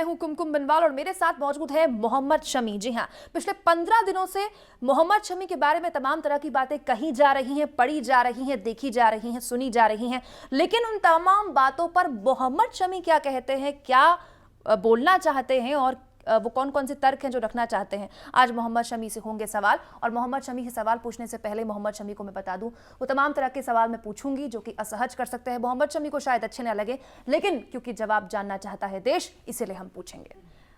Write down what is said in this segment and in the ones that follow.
मैं हूं कुमकुम बिनवाल और मेरे साथ मौजूद है मोहम्मद शमी। जी हां, पिछले 15 दिनों से मोहम्मद शमी के बारे में तमाम तरह की बातें कही जा रही हैं, पढ़ी जा रही हैं, देखी जा रही हैं, सुनी जा रही हैं, लेकिन उन तमाम बातों पर मोहम्मद शमी क्या कहते हैं, क्या बोलना चाहते हैं और वो कौन कौन से तर्क हैं जो रखना चाहते हैं, आज मोहम्मद शमी से होंगे सवाल। और मोहम्मद शमी से सवाल पूछने से पहले मोहम्मद शमी को मैं बता दूं, वो तमाम तरह के सवाल मैं पूछूंगी जो कि असहज कर सकते हैं, मोहम्मद शमी को शायद अच्छे ना लगे, लेकिन क्योंकि जवाब जानना चाहता है देश, इसीलिए हम पूछेंगे।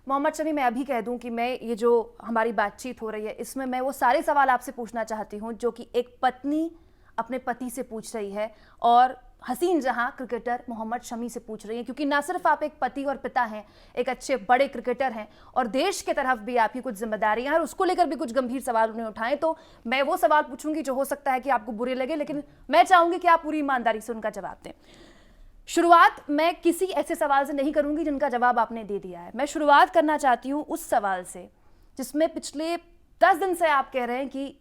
मोहम्मद शमी, मैं अभी कह दूं कि मैं ये जो हमारी बातचीत हो रही है इसमें मैं वो सारे सवाल आपसे पूछना चाहती हूँ जो कि एक पत्नी अपने पति से पूछ रही है और हसीन जहां क्रिकेटर मोहम्मद शमी से पूछ रही है, क्योंकि ना सिर्फ आप एक पति और पिता हैं, एक अच्छे बड़े क्रिकेटर हैं और देश के तरफ भी आपकी कुछ जिम्मेदारियां हैं और उसको लेकर भी कुछ गंभीर सवाल उन्हें उठाएं। तो मैं वो सवाल पूछूंगी जो हो सकता है कि आपको बुरे लगे, लेकिन मैं चाहूंगी कि आप पूरी ईमानदारी से उनका जवाब दें। शुरुआत मैं किसी ऐसे सवाल से नहीं करूंगी जिनका जवाब आपने दे दिया है। मैं शुरुआत करना चाहती हूँ उस सवाल से जिसमें पिछले 10 दिन से आप कह रहे हैं कि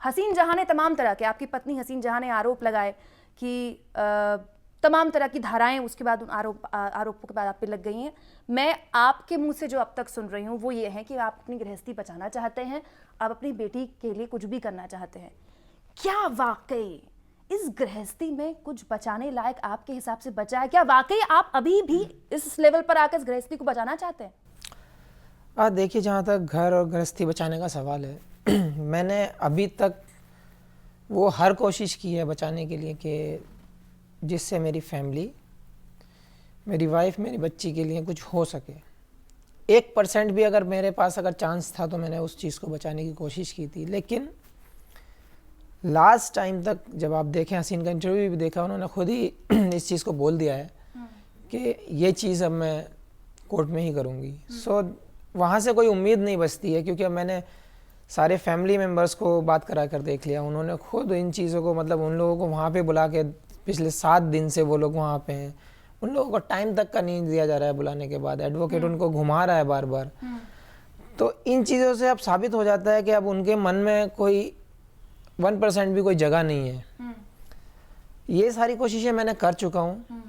हसीन जहां ने तमाम तरह के, आपकी पत्नी हसीन जहां ने आरोप लगाए कि तमाम तरह की धाराएं उसके बाद उन आरोपों के बाद आप पे लग गई हैं। मैं आपके मुंह से जो अब तक सुन रही हूं वो ये है कि आप अपनी गृहस्थी बचाना चाहते हैं, आप अपनी बेटी के लिए कुछ भी करना चाहते हैं। क्या वाकई इस गृहस्थी में कुछ बचाने लायक आपके हिसाब से बचा है? क्या वाकई आप अभी भी इस लेवल पर आकर इस गृहस्थी को बचाना चाहते हैं? देखिए, जहाँ तक घर और गृहस्थी बचाने का सवाल है मैंने अभी तक वो हर कोशिश की है बचाने के लिए कि जिससे मेरी फैमिली, मेरी वाइफ, मेरी बच्ची के लिए कुछ हो सके। 1% भी अगर मेरे पास अगर चांस था तो मैंने उस चीज़ को बचाने की कोशिश की थी। लेकिन लास्ट टाइम तक जब आप देखें, हसीन का इंटरव्यू भी देखा, उन्होंने खुद ही इस चीज़ को बोल दिया है कि ये चीज़ अब मैं कोर्ट में ही करूँगी। सो वहाँ से कोई उम्मीद नहीं बचती है, क्योंकि अब मैंने सारे फैमिली मेम्बर्स को बात करा कर देख लिया। उन्होंने खुद इन चीज़ों को, मतलब उन लोगों को वहाँ पे बुला के, पिछले 7 दिन से वो लोग वहाँ पे हैं, उन लोगों को टाइम तक का नहीं दिया जा रहा है बुलाने के बाद। एडवोकेट उनको घुमा रहा है बार बार। तो इन चीज़ों से अब साबित हो जाता है कि अब उनके मन में कोई 1% भी कोई जगह नहीं है। ये सारी कोशिशें मैंने कर चुका हूँ।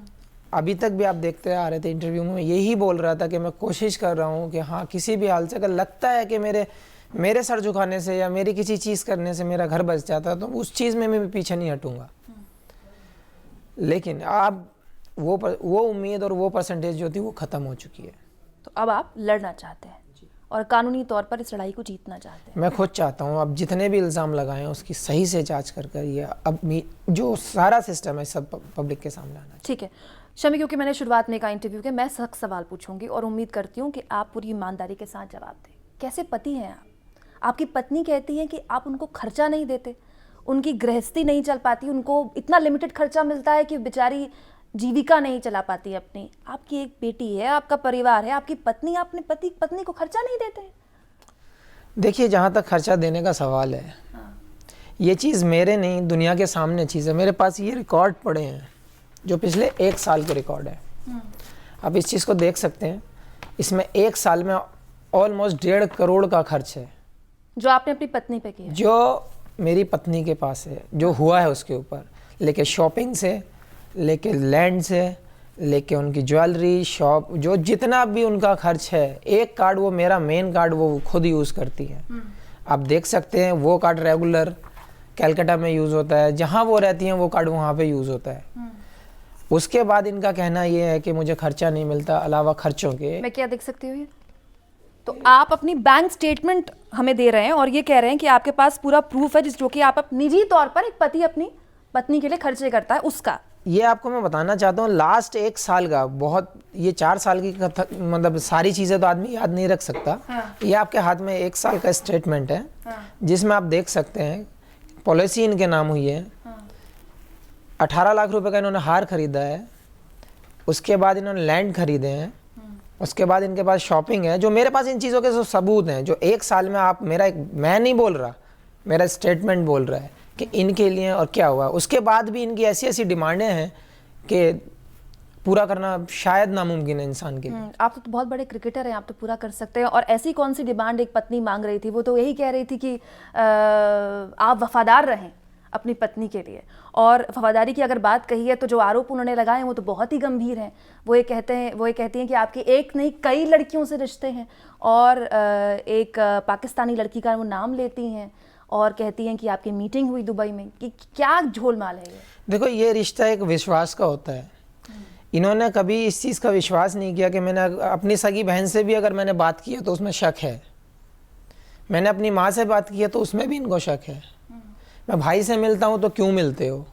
अभी तक भी आप देखते आ रहे थे इंटरव्यू में, यही बोल रहा था कि मैं कोशिश कर रहा हूँ कि हाँ, किसी भी हाल से अगर लगता है कि मेरे सर झुकाने से या मेरी किसी चीज़ करने से मेरा घर बच जाता है तो उस चीज़ में मैं भी पीछे नहीं हटूंगा। लेकिन अब वो उम्मीद और वो परसेंटेज जो थी वो ख़त्म हो चुकी है। तो अब आप लड़ना चाहते हैं और कानूनी तौर पर इस लड़ाई को जीतना चाहते हैं? मैं खुद चाहता हूँ अब जितने भी इल्ज़ाम लगाए उसकी सही से जांच कर ये अब जो सारा सिस्टम है सब पब्लिक के सामने आना। ठीक है शमी, क्योंकि मैंने शुरुआत में कहा इंटरव्यू के, मैं सख्त सवाल पूछूंगी और उम्मीद करती हूँ कि आप पूरी ईमानदारी के साथ जवाब दें। कैसे पति हैं आप? आपकी पत्नी कहती है कि आप उनको खर्चा नहीं देते, उनकी गृहस्थी नहीं चल पाती, उनको इतना लिमिटेड खर्चा मिलता है कि बेचारी जीविका नहीं चला पाती अपनी। आपकी एक बेटी है, आपका परिवार है, आपकी पत्नी, आप अपने पत्नी को खर्चा नहीं देते हैं? देखिए, जहाँ तक खर्चा देने का सवाल है, ये चीज़ मेरे नहीं, दुनिया के सामने चीज़ है। मेरे पास ये रिकॉर्ड पड़े हैं जो पिछले 1 साल के रिकॉर्ड है। आप इस चीज़ को देख सकते हैं। इसमें 1 साल में ऑलमोस्ट 1.5 करोड़ का खर्च है जो आपने अपनी पत्नी पे किया, जो मेरी पत्नी के पास है, जो हुआ है उसके ऊपर, लेके शॉपिंग से, लेके लैंड से, लेके उनकी ज्वेलरी शॉप, जो जितना भी उनका खर्च है। एक कार्ड, वो मेरा मेन कार्ड, वो खुद यूज़ करती है। आप देख सकते हैं वो कार्ड रेगुलर कैलकाटा में यूज़ होता है, जहाँ वो रहती हैं वो कार्ड वहाँ पे यूज़ होता है। उसके बाद इनका कहना ये है कि मुझे खर्चा नहीं मिलता अलावा खर्चों के। मैं क्या देख सकती हूँ? तो आप अपनी बैंक स्टेटमेंट हमें दे रहे हैं और ये कह रहे हैं कि आपके पास पूरा प्रूफ है जो कि आप निजी तौर पर एक पति अपनी पत्नी के लिए खर्चे करता है उसका। ये आपको मैं बताना चाहता हूँ, लास्ट 1 साल का, बहुत, ये 4 साल की मतलब सारी चीज़ें तो आदमी याद नहीं रख सकता। ये आपके हाथ में 1 साल का स्टेटमेंट है, जिसमें आप देख सकते हैं पॉलिसी इनके नाम हुई है। 18 लाख रुपए का इन्होंने हार खरीदा है। उसके बाद इन्होंने लैंड खरीदे हैं। उसके बाद इनके पास शॉपिंग है। जो मेरे पास इन चीज़ों के जो सबूत हैं, जो 1 साल में आप, मैं नहीं बोल रहा, मेरा स्टेटमेंट बोल रहा है कि इनके लिए और क्या हुआ। उसके बाद भी इनकी ऐसी ऐसी डिमांडें हैं कि पूरा करना शायद नामुमकिन है इंसान के लिए। आप तो बहुत बड़े क्रिकेटर हैं, आप तो पूरा कर सकते हैं। और ऐसी कौन सी डिमांड एक पत्नी मांग रही थी? वो तो यही कह रही थी कि आप वफादार रहें, अपनी पत्नी के लिए। और वफादारी की अगर बात कही है तो जो आरोप उन्होंने लगाए हैं वो तो बहुत ही गंभीर हैं। वो ये कहती हैं कि आपके एक नहीं कई लड़कियों से रिश्ते हैं, और एक पाकिस्तानी लड़की का वो नाम लेती हैं और कहती हैं कि आपकी मीटिंग हुई दुबई में। कि क्या झोलमाल है ये? देखो, ये रिश्ता एक विश्वास का होता है। इन्होंने कभी इस चीज़ का विश्वास नहीं किया कि मैंने अपनी सगी बहन से भी अगर मैंने बात की है तो उसमें शक है, मैंने अपनी माँ से बात की है तो उसमें भी इनको शक है, मैं भाई से मिलता हूँ तो क्यों मिलते हो।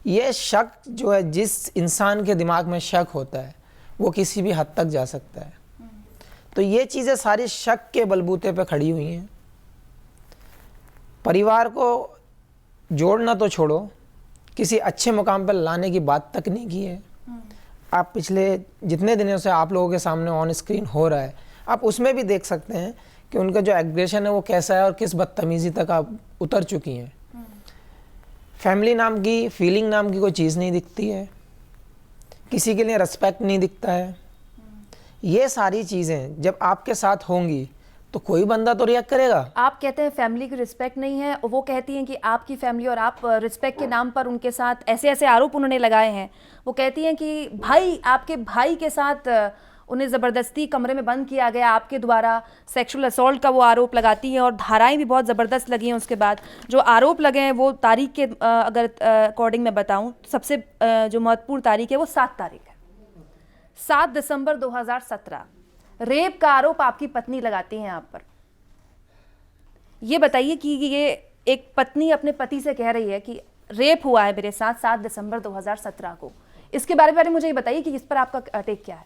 ये शक जो है, जिस इंसान के दिमाग में शक होता है वो किसी भी हद तक जा सकता है। तो ये चीज़ें सारी शक के बलबूते पे खड़ी हुई हैं। परिवार को जोड़ना तो छोड़ो, किसी अच्छे मुकाम पर लाने की बात तक नहीं की है। आप पिछले जितने दिनों से आप लोगों के सामने ऑन स्क्रीन हो रहा है, आप उसमें भी देख सकते हैं कि उनका जो एग्रेशन है वो कैसा है और किस बदतमीज़ी तक आप उतर चुकी हैं। फैमिली नाम की, फीलिंग नाम की कोई चीज़ नहीं दिखती है, किसी के लिए रिस्पेक्ट नहीं दिखता है। ये सारी चीज़ें जब आपके साथ होंगी तो कोई बंदा तो रिएक्ट करेगा। आप कहते हैं फैमिली की रिस्पेक्ट नहीं है, वो कहती हैं कि आपकी फैमिली और आप रिस्पेक्ट के नाम पर उनके साथ ऐसे ऐसे आरोप उन्होंने लगाए हैं। वो कहती हैं कि भाई, आपके भाई के साथ उन्हें ज़बरदस्ती कमरे में बंद किया गया, आपके द्वारा सेक्सुअल असॉल्ट का वो आरोप लगाती हैं, और धाराएं भी बहुत ज़बरदस्त लगी हैं। उसके बाद जो आरोप लगे हैं वो तारीख के अगर अकॉर्डिंग मैं बताऊं, सबसे जो महत्वपूर्ण तारीख है वो 7 तारीख है, 7 दिसंबर 2017। रेप का आरोप आपकी पत्नी लगाती हैं आप पर। ये बताइए कि ये एक पत्नी अपने पति से कह रही है कि रेप हुआ है मेरे साथ 7 दिसंबर 2017 को। इसके बारे में मुझे ये बताइए कि इस पर आपका टेक क्या है?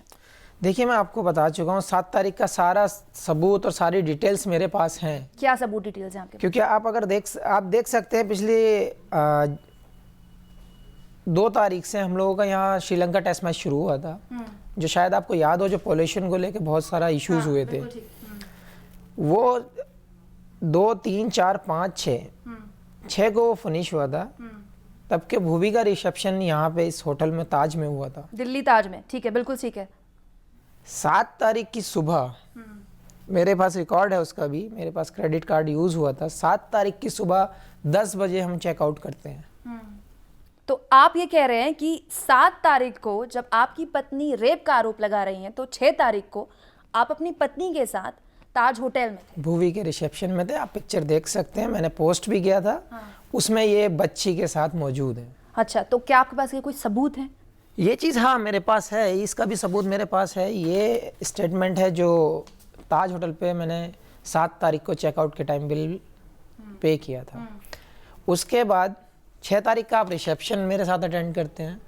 देखिए, मैं आपको बता चुका हूँ 7 तारीख का सारा सबूत और सारी डिटेल्स मेरे पास हैं। क्या सबूत डिटेल्स हैं आपके? क्योंकि आप अगर देख सकते हैं, पिछले 2 तारीख से हम लोगों का यहाँ श्रीलंका टेस्ट मैच शुरू हुआ था, जो शायद आपको याद हो, जो पॉल्यूशन को लेके बहुत सारा इश्यूज हुए थे। वो 2, 3, 4, 5, 6 को वो फिनिश हुआ था। तब के भूवी का रिसेप्शन यहाँ पे इस होटल में, ताज में हुआ था, दिल्ली ताज में। ठीक है, बिल्कुल ठीक है। 7 तारीख की सुबह, मेरे पास रिकॉर्ड है उसका भी, मेरे पास क्रेडिट कार्ड यूज हुआ था। 7 तारीख की सुबह 10 बजे हम चेकआउट करते हैं। तो आप ये कह रहे हैं कि 7 तारीख को जब आपकी पत्नी रेप का आरोप लगा रही हैं, तो 6 तारीख को आप अपनी पत्नी के साथ ताज होटल में थे, भूवी के रिसेप्शन में थे। आप पिक्चर देख सकते हैं, मैंने पोस्ट भी किया था। उसमें ये बच्ची के साथ मौजूद है। अच्छा, तो क्या आपके पास ये कोई सबूत है? ये चीज़ हाँ मेरे पास है, इसका भी सबूत मेरे पास है। ये स्टेटमेंट है जो ताज होटल पे मैंने 7 तारीख को चेकआउट के टाइम बिल पे किया था। उसके बाद 6 तारीख का आप रिसेप्शन मेरे साथ अटेंड करते हैं।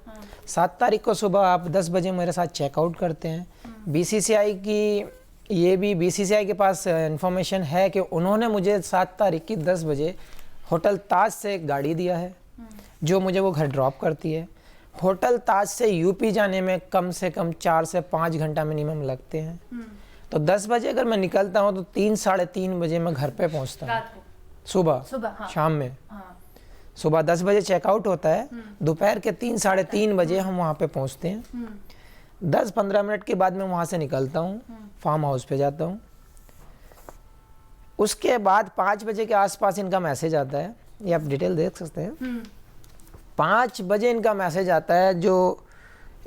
7 तारीख को सुबह आप 10 बजे मेरे साथ चेकआउट करते हैं। बीसीसीआई की, ये भी बीसीसीआई के पास इंफॉर्मेशन है कि उन्होंने मुझे 7 तारीख की 10 बजे होटल ताज से एक गाड़ी दिया है, जो मुझे वो घर ड्रॉप करती है। होटल ताज से यूपी जाने में कम से कम 4 से 5 घंटा मिनिमम लगते हैं। तो 10 बजे अगर मैं निकलता हूँ तो 3, साढ़े 3 बजे मैं घर पे पहुँचता हूँ। सुबह हाँ। शाम में सुबह 10 बजे चेकआउट होता है, दोपहर के 3, साढ़े 3 बजे हम वहाँ पे पहुँचते हैं। 10-15 मिनट के बाद मैं वहाँ से निकलता हूँ, फार्म हाउस पे जाता हूँ। उसके बाद 5 बजे के आसपास इनका मैसेज आता है, ये आप डिटेल देख सकते हैं। 5 बजे इनका मैसेज आता है, जो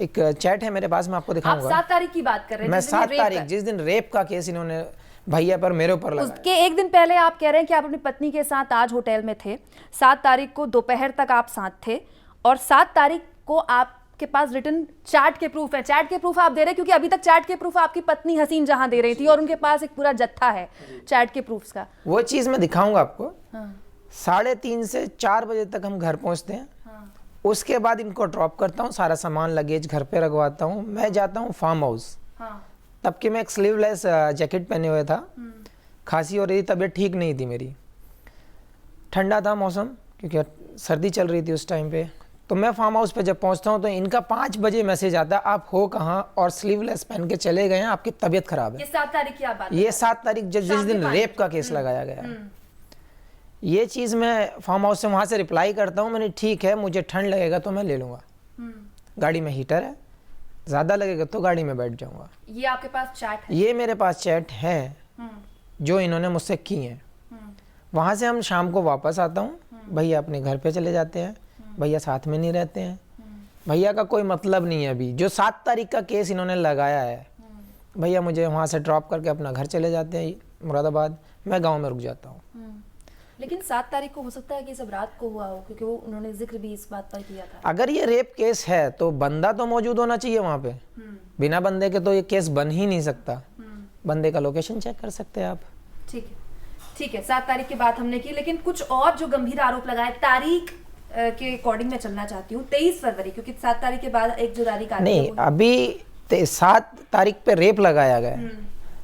एक चैट है मेरे पास, मैं आपको दिखाऊंगा। आप 7 तारीख की बात कर रहे हैं? मैं 7 तारीख, जिस दिन रेप का केस इन्होंने भैया पर मेरे ऊपर लगाया। उसके एक दिन पहले आप कह रहे हैं कि आप अपनी पत्नी के साथ ताज होटल में थे। 7 तारीख को दोपहर तक आप साथ थे, और 7 तारीख को आपके पास रिटर्न चैट के प्रूफ है। चैट के प्रूफ आप दे रहे हैं क्योंकि अभी तक चैट के प्रूफ आपकी पत्नी हसीन जहां दे रही थी, और उनके पास एक पूरा जत्था है चैट के प्रूफ्स का। वो चीज़ मैं दिखाऊंगा आपको। 3:30 से 4 बजे तक हम घर पहुंचते हैं। उसके बाद इनको ड्रॉप करता हूँ, सारा सामान लगेज घर पे रखवाता हूँ। मैं जाता हूँ फार्म हाउस। तब कि मैं एक स्लीवलेस जैकेट पहने हुए था। खांसी हो रही थी, तबीयत ठीक नहीं थी मेरी। ठंडा था मौसम, क्योंकि सर्दी चल रही थी उस टाइम पे। तो मैं फार्म हाउस पे जब पहुंचता हूं तो इनका 5 बजे मैसेज आता है, आप हो कहाँ, और स्लीवलेस पहन के चले गए हैं, आपकी तबीयत खराब है। ये 7 तारीख की आप बात? ये 7 तारीख जिस दिन रेप का केस लगाया गया है। ये चीज़ मैं फार्म हाउस से वहाँ से रिप्लाई करता हूँ, मैंने ठीक है, मुझे ठंड लगेगा तो मैं ले लूँगा, गाड़ी में हीटर है, ज़्यादा लगेगा तो गाड़ी में बैठ जाऊँगा। ये आपके पास चैट है? ये मेरे पास चैट है जो इन्होंने मुझसे की है। वहाँ से हम शाम को वापस आता हूँ। भैया अपने घर पे चले जाते हैं, भैया साथ में नहीं रहते हैं, भैया का कोई मतलब नहीं है। अभी जो 7 तारीख का केस इन्होंने लगाया है, भैया मुझे वहाँ से ड्रॉप करके अपना घर चले जाते हैं मुरादाबाद, मैं गांव में रुक जाता हूँ। लेकिन 7 तारीख को हो सकता है कि सब रात को हुआ हो, क्योंकि वो उन्होंने जिक्र भी इस बात पर किया था। अगर ये रेप केस है तो बंदा तो मौजूद होना चाहिए वहाँ पे, बिना बंदे के तो ये केस बन ही नहीं सकता। बंदे का लोकेशन चेक कर सकते हैं आप। ठीक है, ठीक है, 7 तारीख की बात हमने की, लेकिन कुछ और जो गंभीर आरोप लगाए तारीख के अकॉर्डिंग मैं चलना चाहती हूँ। 23 फरवरी, क्योंकि 7 तारीख के बाद एक जो तारीख आती है नहीं, अभी 7 तारीख पे रेप लगाया गया है,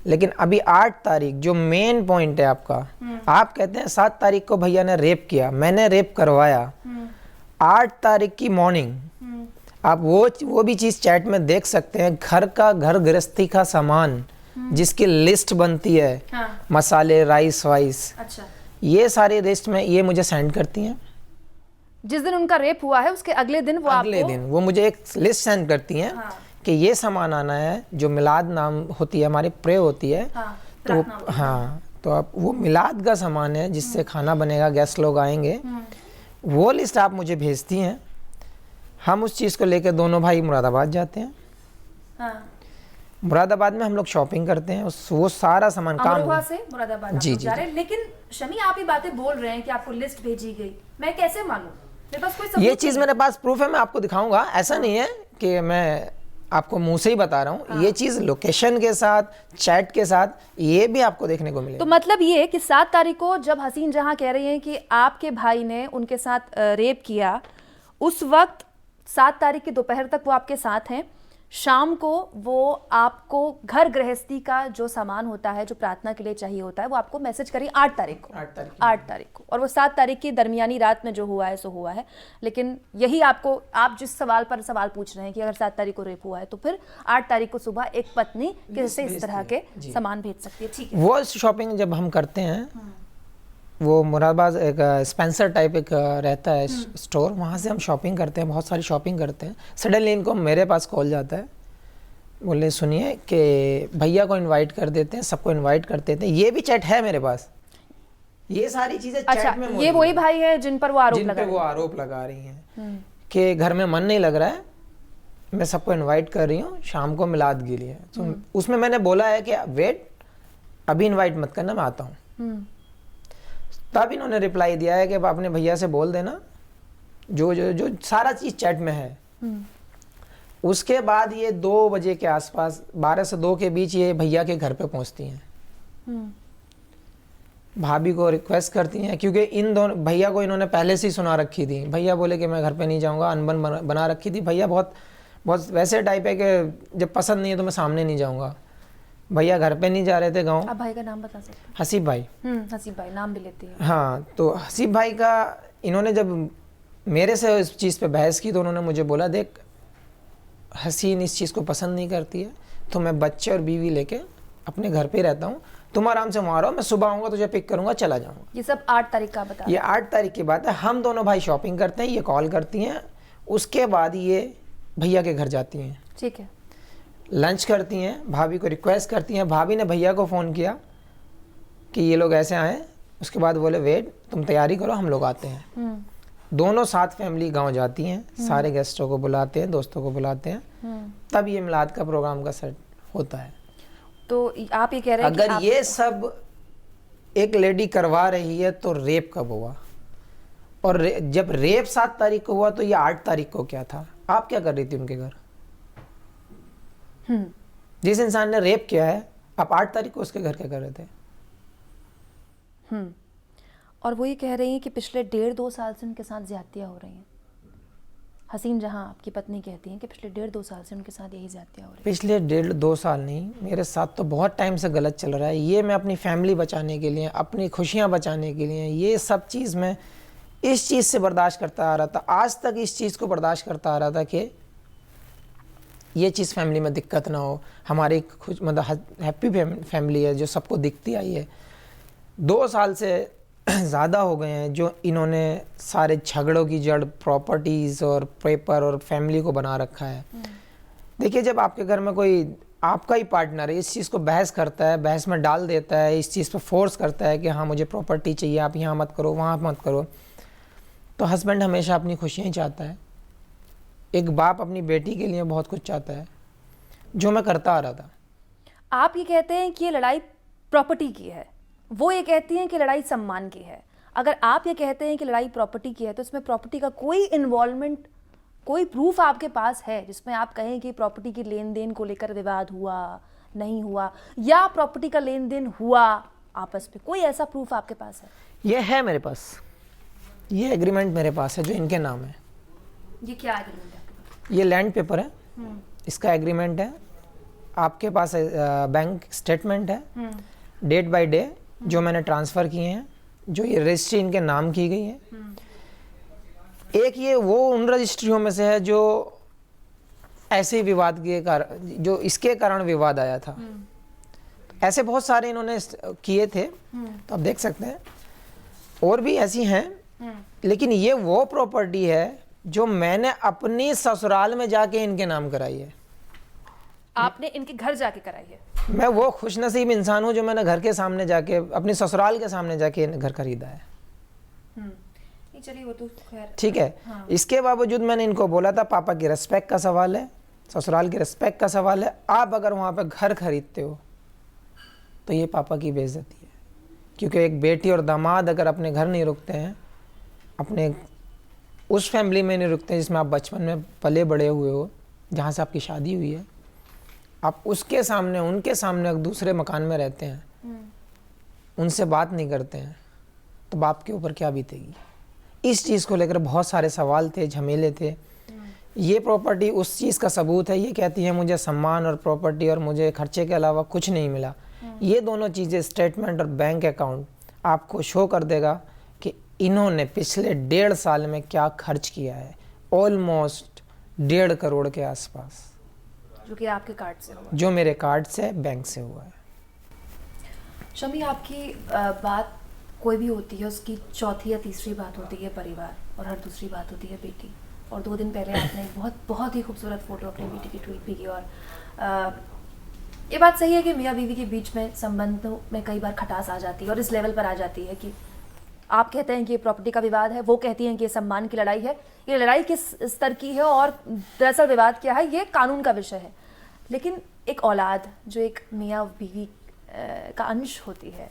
लेकिन अभी 8 तारीख जो मेन पॉइंट है आपका, आप कहते हैं 7 तारीख को भैया ने रेप किया, मैंने रेप करवाया। 8 तारीख की मॉर्निंग आप वो भी चीज चैट में देख सकते हैं, घर गृहस्थी का सामान जिसकी लिस्ट बनती है, हाँ। मसाले, राइस वाइस, अच्छा, ये सारी लिस्ट में ये मुझे सेंड करती हैं। जिस दिन उनका रेप हुआ है उसके अगले दिन वो मुझे एक लिस्ट सेंड करती हैं, हाँ। कि ये सामान आना है, जो मिलाद नाम होती है हमारी, प्रे होती है, हाँ, तो हाँ, तो आप वो मिलाद का सामान है जिससे खाना बनेगा, गेस्ट लोग आएंगे, वो लिस्ट आप मुझे भेजती हैं। हम उस चीज़ को लेकर दोनों भाई मुरादाबाद जाते हैं। हाँ। मुरादाबाद में हम लोग शॉपिंग करते हैं, वो सारा सामान अमरोहा से मुरादाबाद जी, जा रहे हैं। लेकिन शमी, आप ये बातें बोल रहे हैं कि आपको लिस्ट भेजी गई, मैं कैसे मानूं? मेरे पास कोई सबूत ये चीज़ मेरे पास प्रूफ है, मैं आपको दिखाऊंगा। ऐसा नहीं है कि मैं आपको मुंह से ही बता रहा हूँ, ये चीज़ लोकेशन के साथ, चैट के साथ, ये भी आपको देखने को मिलेगा। तो मतलब ये कि 7 तारीख को जब हसीन जहां कह रही हैं कि आपके भाई ने उनके साथ रेप किया, उस वक्त 7 तारीख की दोपहर तक वो आपके साथ हैं, शाम को वो आपको घर गृहस्थी का जो सामान होता है, जो प्रार्थना के लिए चाहिए होता है, वो आपको मैसेज करी 8 तारीख को। 8 तारीख को, और वो 7 तारीख की दरमियानी रात में जो हुआ है सो हुआ है। लेकिन यही आपको, आप जिस सवाल पर सवाल पूछ रहे हैं कि अगर 7 तारीख को रेप हुआ है तो फिर 8 तारीख को सुबह एक पत्नी कैसे इस तरह के सामान भेज सकती है? ठीक है, वो शॉपिंग जब हम करते हैं, वो मुरादाबाद एक स्पेंसर टाइप एक रहता है स्टोर, वहाँ से हम शॉपिंग करते हैं, बहुत सारी शॉपिंग करते हैं। सडनली इनको मेरे पास कॉल जाता है, बोले सुनिए कि भैया को इनवाइट कर देते हैं, सबको इनवाइट कर देते हैं। ये भी चैट है मेरे पास, ये सारी चीज़ें चैट में। ये वही भाई है जिन पर वो आरोप लगा रही हैं कि घर में मन नहीं लग रहा है, मैं सबको इन्वाइट कर रही हूँ शाम को मिलाद के लिए। तो उसमें मैंने बोला है कि वेट, अभी इन्वाइट मत करना, मैं आता हूँ। तब इन्होंने रिप्लाई दिया है कि अपने भैया से बोल देना, जो सारा चीज चैट में है। उसके बाद ये 2 बजे के आसपास, 12 से 2 के बीच ये भैया के घर पे पहुंचती हैं। भाभी को रिक्वेस्ट करती हैं, क्योंकि इन दोनों भैया को इन्होंने पहले से ही सुना रखी थी। भैया बोले कि मैं घर पे नहीं जाऊंगा, अनबन बना रखी थी। भैया बहुत वैसे टाइप है कि जब पसंद नहीं है तो मैं सामने नहीं जाऊंगा। भैया घर पे नहीं जा रहे थे गाँव। आप भाई का नाम बता सकते हैं? हसीब भाई। हसीब भाई नाम भी लेते हैं। हाँ, तो हसीब भाई का इन्होंने जब मेरे से इस चीज़ पे बहस की तो उन्होंने मुझे बोला, देख हसीन इस चीज़ को पसंद नहीं करती है, तो मैं बच्चे और बीवी लेके अपने घर पे रहता हूँ, तुम आराम से वहाँ रहो, मैं सुबह आऊँगा तुझे पिक करूँगा, चला जाऊँगा। ये सब 8 तारीख का बता? ये 8 तारीख की बात है। हम दोनों भाई शॉपिंग करते हैं, ये कॉल करती हैं, उसके बाद ये भैया के घर जाती हैं। ठीक है, लंच करती हैं, भाभी को रिक्वेस्ट करती हैं। भाभी ने भैया को फ़ोन किया कि ये लोग ऐसे आए, उसके बाद बोले वेट तुम तैयारी करो, हम लोग आते हैं। दोनों साथ फैमिली गांव जाती हैं, सारे गेस्टों को बुलाते हैं, दोस्तों को बुलाते हैं, तब ये मिलाद का प्रोग्राम का सेट होता है। तो आप ये कह रहे हैं अगर ये सब एक लेडी करवा रही है तो रेप कब हुआ? और जब रेप 7 तारीख को हुआ तो ये 8 तारीख को क्या था? आप क्या कर रही थी उनके घर? जिस इंसान ने रेप किया है, आप 8 तारीख को उसके घर क्या कर रहे थे? और वो ये कह रही हैं कि पिछले 1.5-2 साल से उनके साथ ज्यादतियां हो रही हैं। हसीन जहां आपकी पत्नी कहती हैं कि पिछले 1.5-2 साल से उनके साथ यही ज्यादतियां हो रही हैं। पिछले 1.5-2 साल नहीं, मेरे साथ तो बहुत टाइम से गलत चल रहा है। ये मैं अपनी फैमिली बचाने के लिए, अपनी खुशियाँ बचाने के लिए, ये सब चीज़ मैं इस चीज़ से बर्दाश्त करता आ रहा था। आज तक इस चीज़ को बर्दाश्त करता आ रहा था कि ये चीज़ फैमिली में दिक्कत ना हो। हमारी खुश मतलब हैप्पी फैमिली है जो सबको दिखती आई है। 2 साल से ज़्यादा हो गए हैं जो इन्होंने सारे झगड़ों की जड़ प्रॉपर्टीज़ और पेपर और फैमिली को बना रखा है। देखिए, जब आपके घर में कोई आपका ही पार्टनर है, इस चीज़ को बहस करता है, बहस में डाल देता है, इस चीज़ पर फोर्स करता है कि हाँ मुझे प्रॉपर्टी चाहिए, आप यहाँ मत करो, वहाँ मत करो, तो हस्बैंड हमेशा अपनी खुशियाँ ही चाहता है। एक बाप अपनी बेटी के लिए बहुत कुछ चाहता है, जो मैं करता आ रहा था। आप ये कहते हैं कि ये लड़ाई प्रॉपर्टी की है, वो ये कहती हैं कि लड़ाई सम्मान की है। अगर आप ये कहते हैं कि लड़ाई प्रॉपर्टी की है तो इसमें प्रॉपर्टी का कोई इन्वॉल्वमेंट, कोई प्रूफ आपके पास है जिसमें आप कहें कि प्रॉपर्टी की लेन देन को लेकर विवाद हुआ, नहीं हुआ, या प्रॉपर्टी का लेन देन हुआ आपस में, कोई ऐसा प्रूफ आपके पास है? ये है मेरे पास, ये एग्रीमेंट मेरे पास है जो इनके नाम है। ये क्या एग्रीमेंट है आपके पास? ये लैंड पेपर है, इसका एग्रीमेंट है। आपके पास बैंक स्टेटमेंट है, डेट बाय डे जो मैंने ट्रांसफ़र किए हैं, जो ये रजिस्ट्री इनके नाम की गई है। एक ये वो उन रजिस्ट्रियों में से है जो ऐसे ही विवाद के कारण, जो इसके कारण विवाद आया था। ऐसे बहुत सारे इन्होंने किए थे, तो आप देख सकते हैं और भी ऐसी हैं। लेकिन ये वो प्रॉपर्टी है जो मैंने अपनी ससुराल में जाके इनके नाम कराई है। आपने इनके घर जाके कराई है? मैं वो खुशनसीब इंसान हूँ जो मैंने घर के सामने जाके, अपनी ससुराल के सामने जाके घर खरीदा है। नहीं चलिए वो तो खैर ठीक है। हाँ। इसके बावजूद मैंने इनको बोला था पापा की रिस्पेक्ट का सवाल है, ससुराल की रिस्पेक्ट का सवाल है। आप अगर वहाँ पे घर खरीदते हो तो ये पापा की बेइज्जती है, क्योंकि एक बेटी और दामाद अगर अपने घर नहीं रुकते हैं, अपने उस फैमिली में नहीं रुकते हैं जिसमें आप बचपन में पले बड़े हुए हो, जहाँ से आपकी शादी हुई है, आप उसके सामने, उनके सामने एक दूसरे मकान में रहते हैं, उनसे बात नहीं करते हैं, तो बाप के ऊपर क्या बीतेगी। इस चीज़ को लेकर बहुत सारे सवाल थे, झमेले थे। ये प्रॉपर्टी उस चीज़ का सबूत है। ये कहती है मुझे सम्मान और प्रॉपर्टी और मुझे खर्चे के अलावा कुछ नहीं मिला। ये दोनों चीज़ें, स्टेटमेंट और बैंक अकाउंट, आपको शो कर देगा कि इन्होंने पिछले 1.5 साल में क्या खर्च किया है। ऑलमोस्ट 1.5 करोड़ के आसपास, जो कि आपके कार्ड से हुआ, जो मेरे कार्ड से, बैंक से हुआ है। शमी, आपकी बात कोई भी होती है, उसकी चौथी या तीसरी बात होती है परिवार, और हर दूसरी बात होती है बेटी। और 2 दिन पहले आपने एक बहुत ही खूबसूरत फोटो अपनी बेटी की ट्वीट भी की। और ये बात सही है कि मियाँ बीवी के बीच में संबंधों में कई बार खटास आ जाती है, और इस लेवल पर आ जाती है कि आप कहते हैं कि ये प्रॉपर्टी का विवाद है, वो कहती हैं कि ये सम्मान की लड़ाई है। ये लड़ाई किस स्तर की है और दरअसल विवाद क्या है, ये कानून का विषय है। लेकिन एक औलाद जो एक मियाँ बीवी का अंश होती है,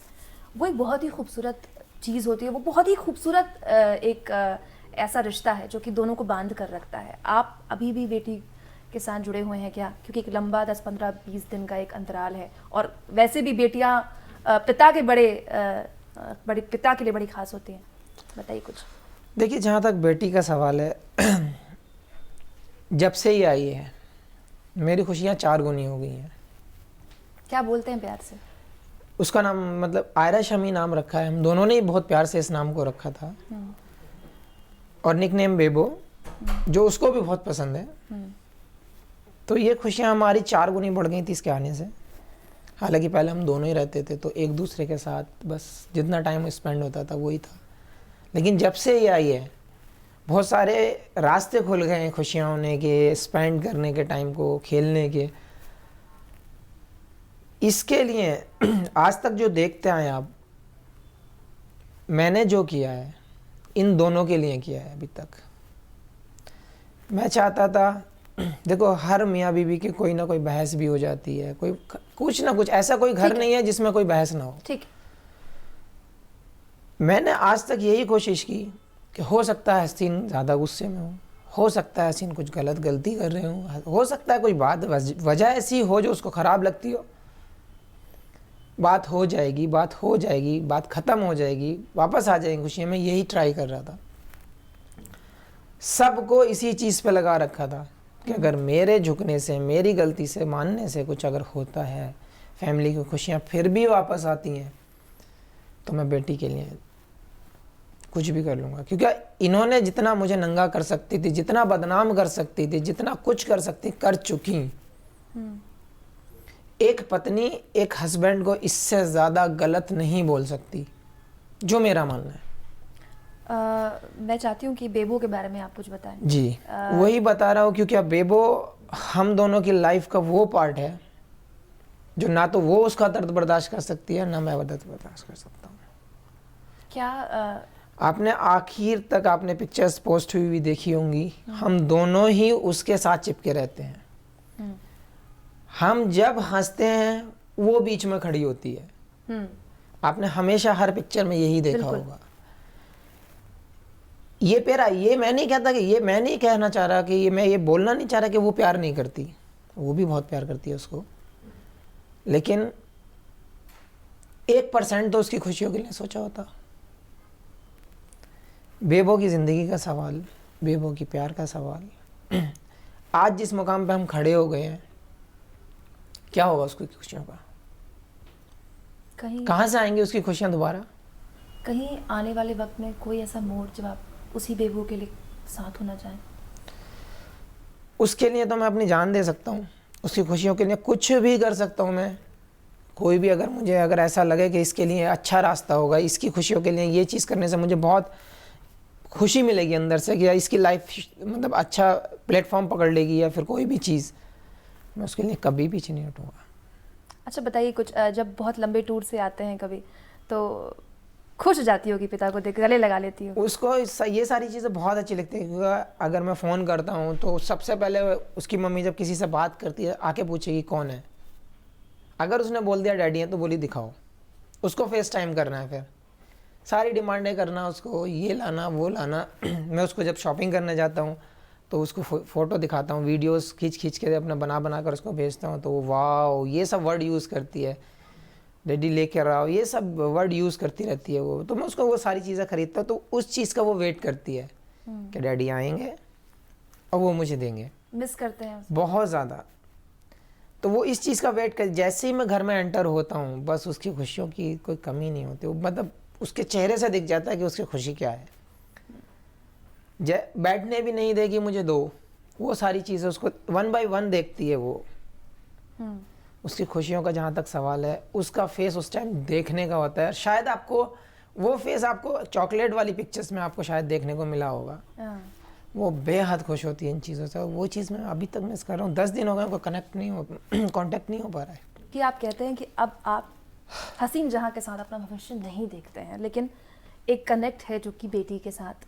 वो एक बहुत ही खूबसूरत चीज़ होती है। वो बहुत ही खूबसूरत एक ऐसा रिश्ता है जो कि दोनों को बांध कर रखता है। आप अभी भी बेटी के साथ जुड़े हुए हैं क्या? क्योंकि एक लंबा 10, 15, 20 दिन का एक अंतराल है, और वैसे भी बेटियां पिता के बड़े पिता के लिए बड़ी खास होती हैं। बताइए कुछ। देखिए, जहाँ तक बेटी का सवाल है, जब से ही आई है मेरी खुशियाँ 4 गुनी हो गई हैं। क्या बोलते हैं प्यार से? उसका नाम मतलब आयरा शमी नाम रखा है। हम दोनों ने ही बहुत प्यार से इस नाम को रखा था, और निकनेम बेबो, जो उसको भी बहुत पसंद है। तो ये खुशियाँ हमारी 4 गुनी बढ़ गई थी इसके आने से। हालांकि पहले हम दोनों ही रहते थे, तो एक दूसरे के साथ बस जितना टाइम स्पेंड होता था वही था। लेकिन जब से ये आई है, बहुत सारे रास्ते खुल गए हैं खुशियाँ होने के, स्पेंड करने के टाइम को, खेलने के। इसके लिए आज तक जो देखते आए आप, मैंने जो किया है इन दोनों के लिए किया है अभी तक। मैं चाहता था, देखो हर मियाँ बीवी की कोई ना कोई बहस भी हो जाती है, कोई कुछ ना कुछ, ऐसा कोई घर नहीं है जिसमें कोई बहस ना हो। ठीक। मैंने आज तक यही कोशिश की कि हो सकता है हसीन ज़्यादा गुस्से में हो सकता है हसीन कुछ गलती कर रहे हो सकता है कोई बात वजह ऐसी हो जो उसको ख़राब लगती हो। बात हो जाएगी, बात ख़त्म हो जाएगी, वापस आ जाएंगी खुशियाँ। मैं यही ट्राई कर रहा था। सबको इसी चीज़ पे लगा रखा था कि अगर मेरे झुकने से, मेरी गलती से, मानने से कुछ अगर होता है, फैमिली की खुशियाँ फिर भी वापस आती हैं, तो मैं बेटी के लिए कुछ भी कर लूँगा। क्योंकि इन्होंने जितना मुझे नंगा कर सकती थी, जितना बदनाम कर सकती थी, जितना कुछ कर सकती, कर चुकी। एक पत्नी एक हस्बैंड को इससे ज़्यादा गलत नहीं बोल सकती, जो मेरा मानना है। मैं चाहती हूँ कि बेबो के बारे में आप कुछ बताएं। जी, वही बता रहा हूँ, क्योंकि अब बेबो हम दोनों की लाइफ का वो पार्ट है जो ना तो वो उसका दर्द बर्दाश्त कर सकती है, ना मैं वो दर्द बर्दाश्त कर सकता हूँ। क्या आपने आखिर तक आपने पिक्चर्स पोस्ट हुई देखी होंगी, हम दोनों ही उसके साथ चिपके रहते हैं। हम जब हंसते हैं वो बीच में खड़ी होती है। आपने हमेशा हर पिक्चर में यही देखा होगा। ये प्यारा, ये मैं नहीं कहता कि ये मैं नहीं कहना चाह रहा कि ये मैं ये बोलना नहीं चाह रहा कि वो प्यार नहीं करती, वो भी बहुत प्यार करती है उसको, लेकिन 1% तो उसकी खुशियों के लिए सोचा होता। बेबो की ज़िंदगी का सवाल, बेबो की प्यार का सवाल, आज जिस मुकाम पे हम खड़े हो गए हैं, क्या होगा उसकी खुशियों का? कहाँ से आएंगी उसकी खुशियाँ दोबारा? कहीं आने वाले वक्त में कोई ऐसा मोड़ जब आप उसी बेबू के लिए साथ होना चाहें? उसके लिए तो मैं अपनी जान दे सकता हूँ, उसकी खुशियों के लिए कुछ भी कर सकता हूँ मैं। कोई भी अगर मुझे अगर ऐसा लगे कि इसके लिए अच्छा रास्ता होगा, इसकी खुशियों के लिए ये चीज़ करने से मुझे बहुत खुशी मिलेगी अंदर से कि इसकी लाइफ मतलब अच्छा प्लेटफॉर्म पकड़ लेगी या फिर कोई भी चीज़, मैं उसके लिए कभी पीछे नहीं हटूँगा। अच्छा बताइए कुछ, जब बहुत लंबे टूर से आते हैं कभी तो खुश हो जाती होगी, पिता को देख गले लगा लेती हो? उसको ये सारी चीज़ें बहुत अच्छी लगती है, क्योंकि अगर मैं फ़ोन करता हूँ तो सबसे पहले उसकी मम्मी जब किसी से बात करती है आके पूछेगी कौन है। अगर उसने बोल दिया डैडी है तो बोली दिखाओ, उसको फेस टाइम करना है, फिर सारी डिमांडें करना, उसको ये लाना वो लाना। मैं उसको जब शॉपिंग करने जाता हूँ तो उसको फ़ोटो दिखाता हूँ, वीडियोस खींच के अपना बना कर उसको भेजता हूँ, तो वो वाओ ये सब वर्ड यूज़ करती है, डैडी लेकर आओ, ये सब वर्ड यूज़ करती रहती है वो। तो मैं उसको वो सारी चीज़ें खरीदता हूँ, तो उस चीज़ का वो वेट करती है कि डैडी आएंगे और वो मुझे देंगे। मिस करते हैं उसको? बहुत ज़्यादा। तो वो इस चीज़ का वेट कर, जैसे ही मैं घर में एंटर होता हूँ बस उसकी खुशियों की कोई कमी नहीं होती। वो मतलब उसके चेहरे से दिख जाता है कि उसकी खुशी क्या है। बैठने भी नहीं देगी मुझे दो, वो सारी चीज़ें उसको 1 by 1 देखती है वो। उसकी खुशियों का जहाँ तक सवाल है, उसका फेस उस टाइम देखने का होता है। शायद आपको वो फेस आपको चॉकलेट वाली पिक्चर्स में आपको शायद देखने को मिला होगा। वो बेहद खुश होती है इन चीज़ों से। वो चीज़ मैं अभी तक मिस कर रहा हूँ। 10 दिन हो गए उनको कांटेक्ट नहीं हो पा रहा है। कि आप कहते हैं कि अब आप हसीन जहां के साथ अपना भविष्य नहीं देखते हैं, लेकिन एक कनेक्ट है जो कि बेटी के साथ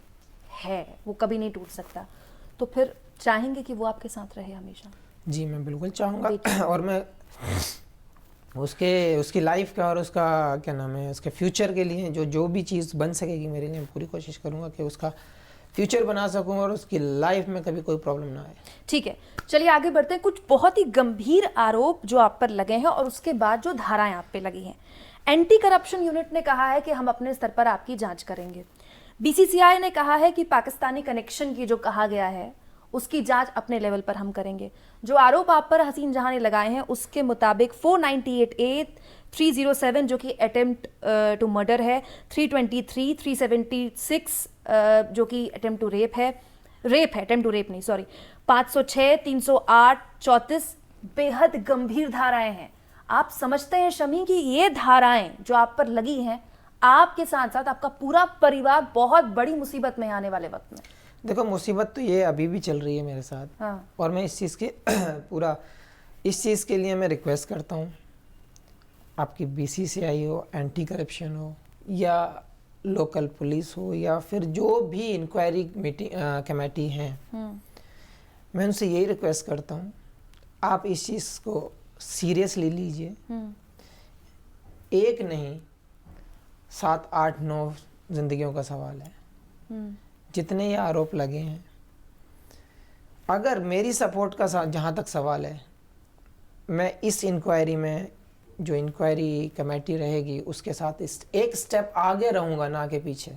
है, वो कभी नहीं टूट सकता, तो फिर चाहेंगे कि वो आपके साथ रहे हमेशा? जी मैं बिल्कुल चाहूँगा, और मैं उसकी लाइफ का और उसका क्या नाम है उसके फ्यूचर के लिए जो भी चीज़ बन सकेगी मेरे लिए, पूरी कोशिश करूँगा कि उसका फ्यूचर बना सकूँ और उसकी लाइफ में कभी कोई प्रॉब्लम ना आए। ठीक है, चलिए आगे बढ़ते हैं। कुछ बहुत ही गंभीर आरोप जो आप पर लगे हैं और उसके बाद जो धाराएं आप पे लगी हैं। एंटी करप्शन यूनिट ने कहा है कि हम अपने स्तर पर आपकी जांच करेंगे। बीसीसीआई ने कहा है कि पाकिस्तानी कनेक्शन की जो कहा गया है उसकी जांच अपने लेवल पर हम करेंगे। जो आरोप आप पर हसीन जहां ने लगाए हैं उसके मुताबिक 498A 307 जो कि अटेम्प्ट टू मर्डर है, 323, 376 जो कि अटेम्प्ट टू रेप है, अटेम्प्ट टू रेप नहीं सॉरी, 506, 308, 34 बेहद गंभीर धाराएं हैं। आप समझते हैं शमी कि ये धाराएं जो आप पर लगी हैं आपके साथ साथ आपका पूरा परिवार बहुत बड़ी मुसीबत में आने वाले वक्त में? देखो मुसीबत तो ये अभी भी चल रही है मेरे साथ। हाँ। और मैं इस चीज़ के इस चीज़ के लिए मैं रिक्वेस्ट करता हूँ, आपकी बीसीसीआई हो, एंटी करप्शन हो, या लोकल पुलिस हो, या फिर जो भी इंक्वायरी कमेटी हैं, मैं उनसे यही रिक्वेस्ट करता हूँ आप इस चीज़ को सीरियसली लीजिए। एक नहीं 7, 8, 9 जिंदगियों का सवाल है। जितने ये आरोप लगे हैं, अगर मेरी सपोर्ट का जहाँ तक सवाल है, मैं इस इंक्वायरी में जो इंक्वायरी कमेटी रहेगी उसके साथ एक स्टेप आगे रहूँगा, ना के पीछे।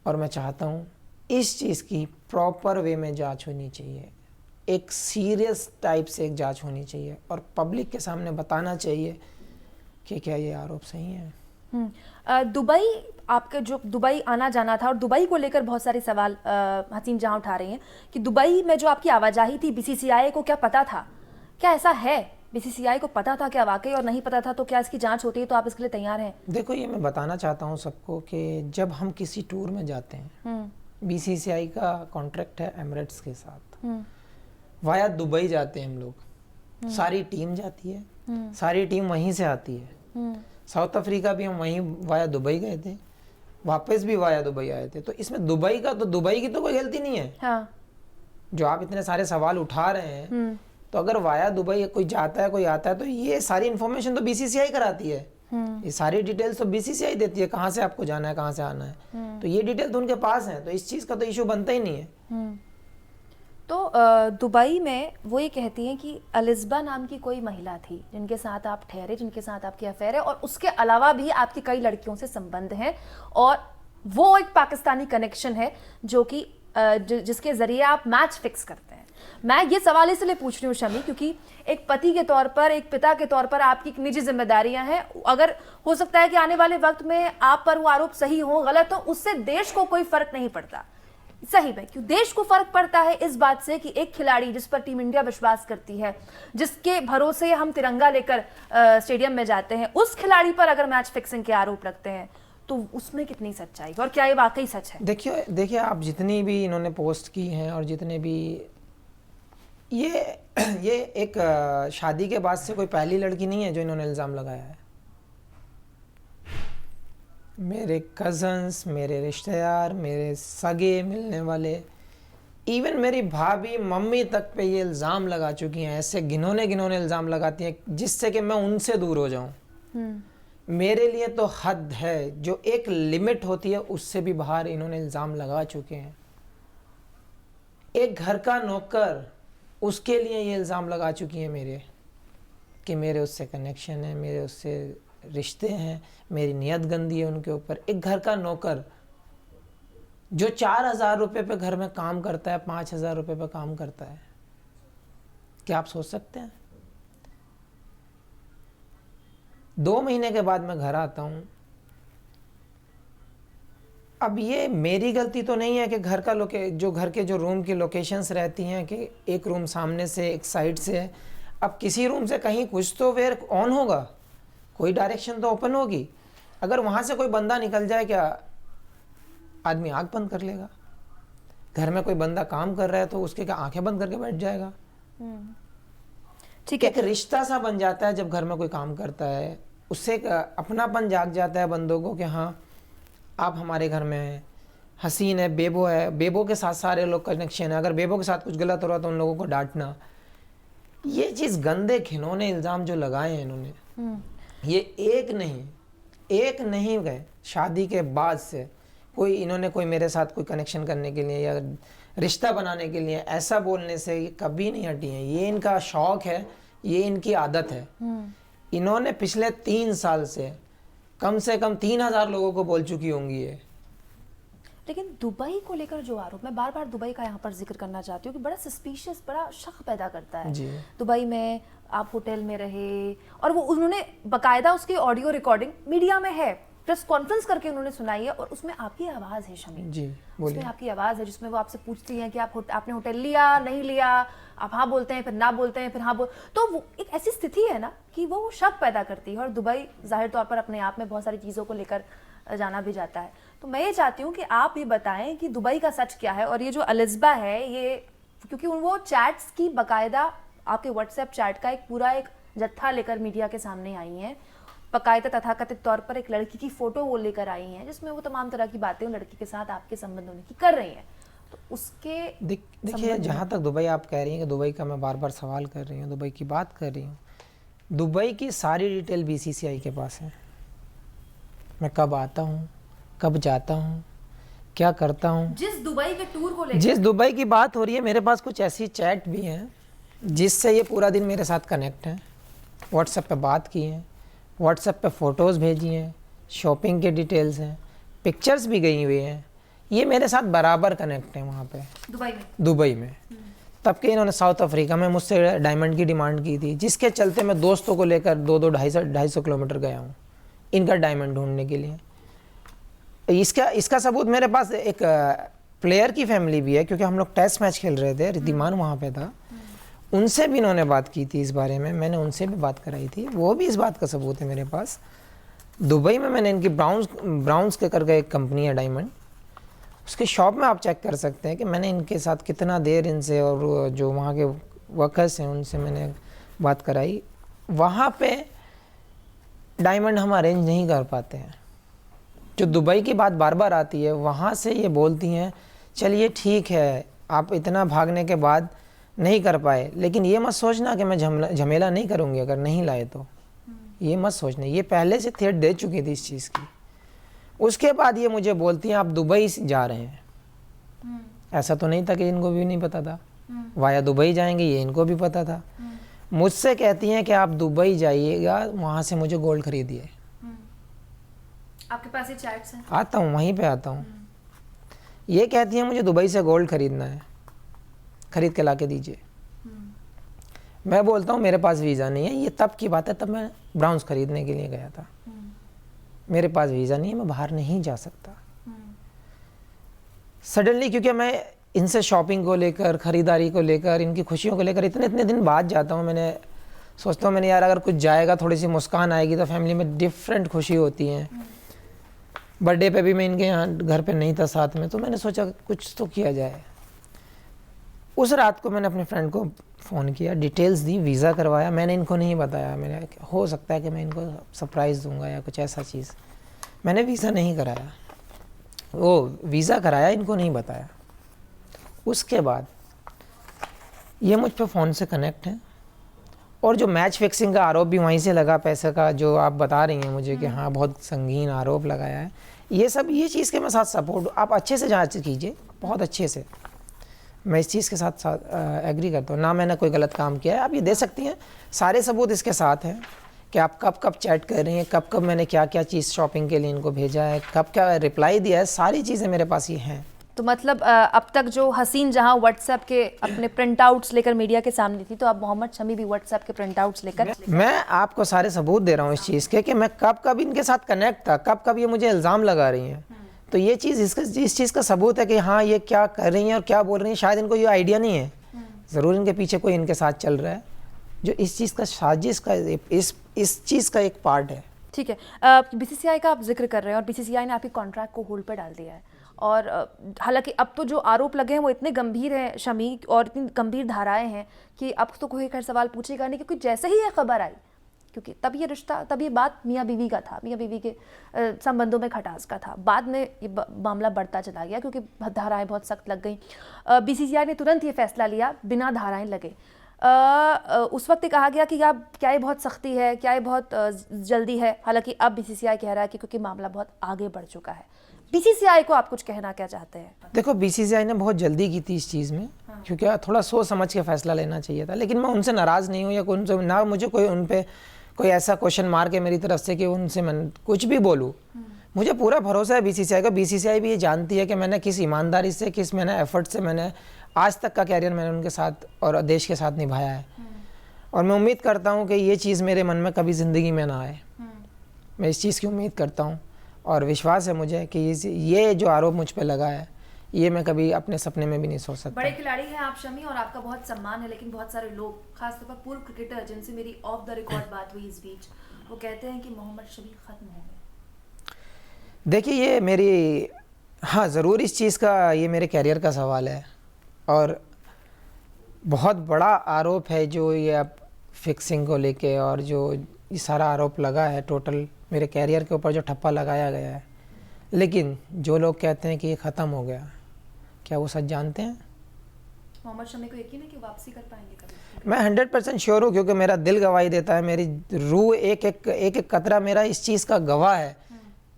और मैं चाहता हूँ इस चीज़ की प्रॉपर वे में जांच होनी चाहिए, एक सीरियस टाइप से एक जांच होनी चाहिए और पब्लिक के सामने बताना चाहिए कि क्या ये आरोप सही है। दुबई, आपके जो दुबई आना जाना था और दुबई को लेकर बहुत सारे सवाल हसीन जहां उठा रही हैं कि दुबई में जो आपकी आवाजाही थी, बीसीसीआई को क्या पता था? क्या ऐसा है? बीसीसीआई को पता था क्या वाकई, और नहीं पता था तो क्या इसकी जांच होती है? तो आप इसके लिए तैयार हैं? देखो ये मैं बताना चाहता हूँ सबको कि जब हम किसी टूर में जाते हैं, बीसीसीआई का कॉन्ट्रैक्ट है एमिरेट्स के साथ, वाया दुबई जाते हैं हम लोग, सारी टीम जाती है, सारी टीम वहीं से आती है। साउथ अफ्रीका भी हम वहीं वाया दुबई गए थे, वापस भी वाया दुबई आए थे। तो इसमें दुबई की तो कोई गलती नहीं है। हाँ। जो आप इतने सारे सवाल उठा रहे हैं, तो अगर वाया दुबई कोई जाता है कोई आता है तो ये सारी इन्फॉर्मेशन तो बीसीसीआई कराती है। ये सारी डिटेल्स तो बीसीसीआई देती है, कहाँ से आपको जाना है, कहाँ से आना है। तो ये डिटेल तो उनके पास है, तो इस चीज़ का तो इशू बनता ही नहीं है। तो दुबई में वो ये कहती हैं कि अलिस्बा नाम की कोई महिला थी जिनके साथ आप ठहरे, जिनके साथ आपकी अफेयर है, और उसके अलावा भी आपकी कई लड़कियों से संबंध हैं, और वो एक पाकिस्तानी कनेक्शन है जो कि जिसके जरिए आप मैच फिक्स करते हैं। मैं ये सवाल इसलिए पूछ रही हूँ शमी, क्योंकि एक पति के तौर पर, एक पिता के तौर पर आपकी एक निजी जिम्मेदारियां हैं। अगर हो सकता है कि आने वाले वक्त में आप पर वो आरोप सही हो गलत हो, उससे देश को कोई फर्क नहीं पड़ता। सही में क्यों देश को फर्क पड़ता है इस बात से कि एक खिलाड़ी जिस पर टीम इंडिया विश्वास करती है, जिसके भरोसे हम तिरंगा लेकर स्टेडियम में जाते हैं, उस खिलाड़ी पर अगर मैच फिक्सिंग के आरोप लगते हैं तो उसमें कितनी सच्चाई और क्या ये वाकई सच है? देखिए आप जितनी भी इन्होंने पोस्ट की हैं और जितने भी ये एक शादी के बाद से कोई पहली लड़की नहीं है जो इन्होंने इल्ज़ाम लगाया है। मेरे कज़न्स, मेरे रिश्तेदार, मेरे सगे मिलने वाले, इवन मेरी भाभी मम्मी तक पे ये इल्ज़ाम लगा चुकी हैं। ऐसे घिनौने इल्ज़ाम लगाती हैं जिससे कि मैं उनसे दूर हो जाऊं। मेरे लिए तो हद है, जो एक लिमिट होती है उससे भी बाहर इन्होंने इल्ज़ाम लगा चुके हैं। एक घर का नौकर, उसके लिए ये इल्ज़ाम लगा चुकी हैं मेरे, कि मेरे उससे कनेक्शन है, मेरे उससे रिश्ते हैं, मेरी नियत गंदी है उनके ऊपर। एक घर का नौकर जो 4,000 रुपये पे घर में काम करता है, 5,000 रुपये पे काम करता है, क्या आप सोच सकते हैं? 2 महीने के बाद मैं घर आता हूँ। अब ये मेरी गलती तो नहीं है कि घर के जो रूम की लोकेशंस रहती हैं कि एक रूम सामने से, एक साइड से है। अब किसी रूम से कहीं कुछ तो वेयर ऑन होगा, कोई डायरेक्शन तो ओपन होगी। अगर वहाँ से कोई बंदा निकल जाए, क्या आदमी आँख बंद कर लेगा? घर में कोई बंदा काम कर रहा है तो उसके क्या आंखें बंद करके बैठ जाएगा? ठीक है, एक रिश्ता सा बन जाता है जब घर में कोई काम करता है, उससे एक अपनापन जाग जाता है बंदों को कि हाँ आप हमारे घर में हैं। हसीन है, बेबो है, बेबो के साथ सारे लोग कनेक्शन है। अगर बेबो के साथ कुछ गलत हो रहा तो उन लोगों को डांटना, ये चीज़ गंदे घिनौने इल्ज़ाम जो लगाए हैं इन्होंने, ये एक नहीं गए। शादी के बाद से कोई मेरे साथ कोई कनेक्शन करने के लिए या रिश्ता बनाने के लिए ऐसा बोलने से ये कभी नहीं हटी हैं। ये इनका शौक है, ये इनकी आदत है। इन्होंने पिछले 3 साल से कम 3,000 लोगों को बोल चुकी होंगी ये। लेकिन दुबई को लेकर जो आरोप, मैं बार बार दुबई का यहाँ पर जिक्र करना चाहती हूँ कि बड़ा सस्पिशियस, बड़ा शक पैदा करता है। दुबई में आप होटल में रहे और वो उन्होंने बकायदा उसकी ऑडियो रिकॉर्डिंग मीडिया में है, प्रेस कॉन्फ्रेंस करके उन्होंने सुनाई है, और उसमें आपकी आवाज़ है शमी जी, उसमें आपकी आवाज़ है जिसमें वो आपसे पूछती हैं कि आपने होटल लिया नहीं लिया, आप हाँ बोलते हैं फिर ना बोलते हैं, फिर हाँ तो वो एक ऐसी स्थिति है ना कि वो शक पैदा करती है। और दुबई जाहिर तौर पर अपने आप में बहुत सारी चीज़ों को लेकर जाना भी जाता है। तो मैं ये चाहती हूँ कि आप ये बताएं कि दुबई का सच क्या है। और ये जो अलिस्बा है, ये क्योंकि वो चैट्स की बकायदा आपके व्हाट्सएप चैट का एक जत्था लेकर मीडिया के सामने आई हैं, बकायदा तथाकथित तौर पर एक लड़की की फोटो वो लेकर आई हैं जिसमें वो तमाम तरह की बातें लड़की के साथ आपके संबंध होने की कर रही हैं। तो उसके देखिए, जहाँ तक दुबई आप कह रही हैं कि दुबई का मैं बार बार सवाल कर रही हूँ, दुबई की बात कर रही हूँ, दुबई की सारी डिटेल बीसीसीआई के पास है। मैं कब आता हूँ, कब जाता हूँ, क्या करता हूँ, जिस दुबई के टूर को लेकर, जिस दुबई की बात हो रही है, मेरे पास कुछ ऐसी चैट भी हैं जिससे ये पूरा दिन मेरे साथ कनेक्ट हैं। व्हाट्सएप पे बात की हैं, व्हाट्सएप पे फ़ोटोज़ भेजी हैं, शॉपिंग के डिटेल्स हैं, पिक्चर्स भी गई हुई हैं। ये मेरे साथ बराबर कनेक्ट हैं वहाँ पे दुबई में। तब के इन्होंने साउथ अफ्रीका में मुझसे डायमंड की डिमांड की थी, जिसके चलते मैं दोस्तों को लेकर 2-2 250 किलोमीटर गया हूँ इनका डायमंड ढूंढने के लिए। इसका सबूत मेरे पास एक प्लेयर की फैमिली भी है, क्योंकि हम लोग टेस्ट मैच खेल रहे थे, रिद्धिमान वहाँ पे था, उनसे भी इन्होंने बात की थी इस बारे में, मैंने उनसे भी बात कराई थी, वो भी इस बात का सबूत है मेरे पास। दुबई में मैंने इनकी ब्राउन्स के करके एक कंपनी है डायमंड, उसके शॉप में आप चेक कर सकते हैं कि मैंने इनके साथ कितना देर इनसे और जो वहाँ के वर्कर्स हैं उनसे मैंने बात कराई। वहाँ पे डायमंड हम अरेंज नहीं कर पाते हैं, जो दुबई की बात बार बार आती है, वहाँ से ये बोलती हैं चलिए ठीक है, आप इतना भागने के बाद नहीं कर पाए, लेकिन ये मत सोचना कि मैं झमेला नहीं करूँगी अगर नहीं लाए तो। ये मत सोचना, ये पहले से थ्रेट दे चुकी थी इस चीज़ की। उसके बाद ये मुझे बोलती हैं आप दुबई जा रहे हैं। ऐसा तो नहीं था कि इनको भी नहीं पता था, वाया दुबई जाएंगे ये इनको भी पता था। मुझसे कहती हैं कि आप दुबई जाइएगा, वहाँ से मुझे गोल्ड खरीदिए। आपके पास ये चैट्स हैं? आता हूँ, वहीं पे आता हूँ। ये कहती हैं मुझे दुबई से गोल्ड खरीदना है, खरीद के ला के दीजिए। मैं बोलता हूँ मेरे पास वीज़ा नहीं है। ये तब की बात है, तब मैं ब्राउन्स खरीदने के लिए गया था। मेरे पास वीज़ा नहीं है, मैं बाहर नहीं जा सकता। सडनली क्योंकि मैं इनसे शॉपिंग को लेकर, ख़रीदारी को लेकर, इनकी खुशियों को लेकर इतने दिन बाद जाता हूँ। मैंने सोचता हूँ मैंने यार अगर कुछ जाएगा, थोड़ी सी मुस्कान आएगी तो फैमिली में डिफरेंट खुशी होती है। बर्थडे पे भी मैं इनके यहाँ घर पे नहीं था साथ में, तो मैंने सोचा कुछ तो किया जाए। उस रात को मैंने अपने फ्रेंड को फ़ोन किया, डिटेल्स दी, वीज़ा करवाया। मैंने इनको नहीं बताया, मैंने हो सकता है कि मैं इनको सरप्राइज़ दूंगा या कुछ ऐसा चीज़। मैंने वीज़ा नहीं कराया, वो वीज़ा कराया, इनको नहीं बताया। उसके बाद ये मुझ पे फ़ोन से कनेक्ट हैं, और जो मैच फिक्सिंग का आरोप भी वहीं से लगा, पैसे का जो आप बता रही हैं मुझे कि हाँ बहुत संगीन आरोप लगाया है, ये सब ये चीज़ के मैं साथ सपोर्ट, आप अच्छे से जांच कीजिए, बहुत अच्छे से। मैं इस चीज़ के साथ एग्री करता हूँ, ना मैंने कोई गलत काम किया है। आप ये दे सकती हैं, सारे सबूत इसके साथ हैं कि आप कब कब चैट कर रही हैं, कब कब मैंने क्या क्या चीज़ शॉपिंग के लिए इनको भेजा है, कब क्या रिप्लाई दिया है, सारी चीज़ें मेरे पास ये हैं। तो मतलब अब तक जो हसीन जहां व्हाट्सएप के अपने प्रिंट आउट्स लेकर मीडिया के सामने थी, तो अब मोहम्मद शमी भी व्हाट्सएप के प्रिंट आउट्स लेकर। मैं आपको सारे सबूत दे रहा हूँ इस चीज़ के कि मैं कब कब इनके साथ कनेक्ट था, कब कब ये मुझे इल्ज़ाम लगा रही हैं। तो ये चीज़ इस चीज़ का सबूत है कि हाँ ये क्या कर रही हैं और क्या बोल रही हैं। शायद इनको ये आइडिया नहीं है, ज़रूर इनके पीछे कोई इनके साथ चल रहा है जो इस चीज़ का साजिश का इस चीज़ का एक पार्ट है। ठीक है, बीसीसीआई का आप जिक्र कर रहे हैं और बीसीसीआई ने आपके कॉन्ट्रैक्ट को होल्ड पे डाल दिया है। और हालांकि अब तो जो आरोप लगे हैं वो इतने गंभीर हैं शमी, और इतनी गंभीर धाराएं हैं कि अब तो कोई खैर सवाल पूछेगा नहीं, क्योंकि जैसे ही ये खबर आई, क्योंकि तब ये रिश्ता, तब ये बात मियाँ बीवी का था, मियाँ बीवी के संबंधों में खटास का था। बाद में ये मामला बढ़ता चला गया क्योंकि धाराएं बहुत सख्त लग गई। बीसीसीआई ने तुरंत ये फैसला लिया बिना धाराएं लगे। उस वक्त कहा गया कि आप क्या ये बहुत सख्ती है, क्या ये बहुत जल्दी है। हालांकि अब बीसीसीआई कह रहा है कि क्योंकि मामला बहुत आगे बढ़ चुका है। बीसीसीआई को आप कुछ कहना क्या चाहते हैं? देखो, बीसीसीआई ने बहुत जल्दी की थी इस चीज़ में, क्योंकि थोड़ा सोच समझ के फैसला लेना चाहिए था। लेकिन मैं उनसे नाराज़ नहीं हूँ, या उनसे ना मुझे कोई उन पे कोई ऐसा क्वेश्चन मार के मेरी तरफ से कि उनसे मैं कुछ भी बोलूँ। मुझे पूरा भरोसा है बीसीसीआई का। बीसीसीआई भी ये जानती है कि मैंने किस ईमानदारी से, किस मैंने एफर्ट से मैंने आज तक का कैरियर मैंने उनके साथ और देश के साथ निभाया है। और मैं उम्मीद करता हूँ कि ये चीज़ मेरे मन में कभी ज़िंदगी में ना आए। मैं इस चीज़ की उम्मीद करता हूँ और विश्वास है मुझे कि ये जो आरोप मुझ पे लगा है, ये मैं कभी अपने सपने में भी नहीं सोच सकता। बड़े खिलाड़ी हैं आप शमी, और आपका बहुत सम्मान है, लेकिन बहुत सारे लोग, खासतौर पर पूर्व क्रिकेटर जिनसे मेरी ऑफ द रिकॉर्ड बात हुई इस बीच, वो कहते हैं कि मोहम्मद शमी खत्म हो गए। देखिए, ये मेरी, हाँ ज़रूर इस चीज़ का, ये मेरे कैरियर का सवाल है और बहुत बड़ा आरोप है जो ये अब फिक्सिंग को लेके, और जो ये सारा आरोप लगा है टोटल मेरे कैरियर के ऊपर जो ठप्पा लगाया गया है। लेकिन जो लोग कहते हैं कि ये ख़त्म हो गया, क्या वो सच जानते हैं? मोहम्मद शमी को यकीन है कि वापसी कर पाएंगे कभी? मैं 100% श्योर हूँ, क्योंकि मेरा दिल गवाही देता है, मेरी रूह एक कतरा मेरा इस चीज़ का गवाह है।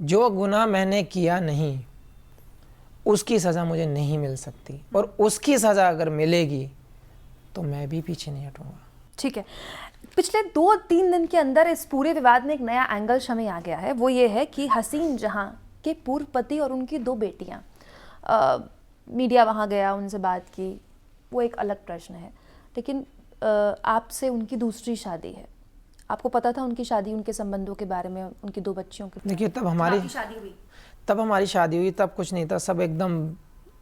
जो गुनाह मैंने किया नहीं, उसकी सज़ा मुझे नहीं मिल सकती, और उसकी सज़ा अगर मिलेगी तो मैं भी पीछे नहीं हटूँगा। ठीक है, पिछले 2-3 दिन के अंदर इस पूरे विवाद में एक नया एंगल शमी आ गया है। वो ये है कि हसीन जहां के पूर्व पति और उनकी 2 बेटियां, मीडिया वहां गया, उनसे बात की, वो एक अलग प्रश्न है। लेकिन आपसे उनकी दूसरी शादी है, आपको पता था उनकी शादी, उनके संबंधों के बारे में, उनकी 2 बच्चियों के? देखिए, तब हमारी शादी हुई, तब कुछ नहीं था, सब एकदम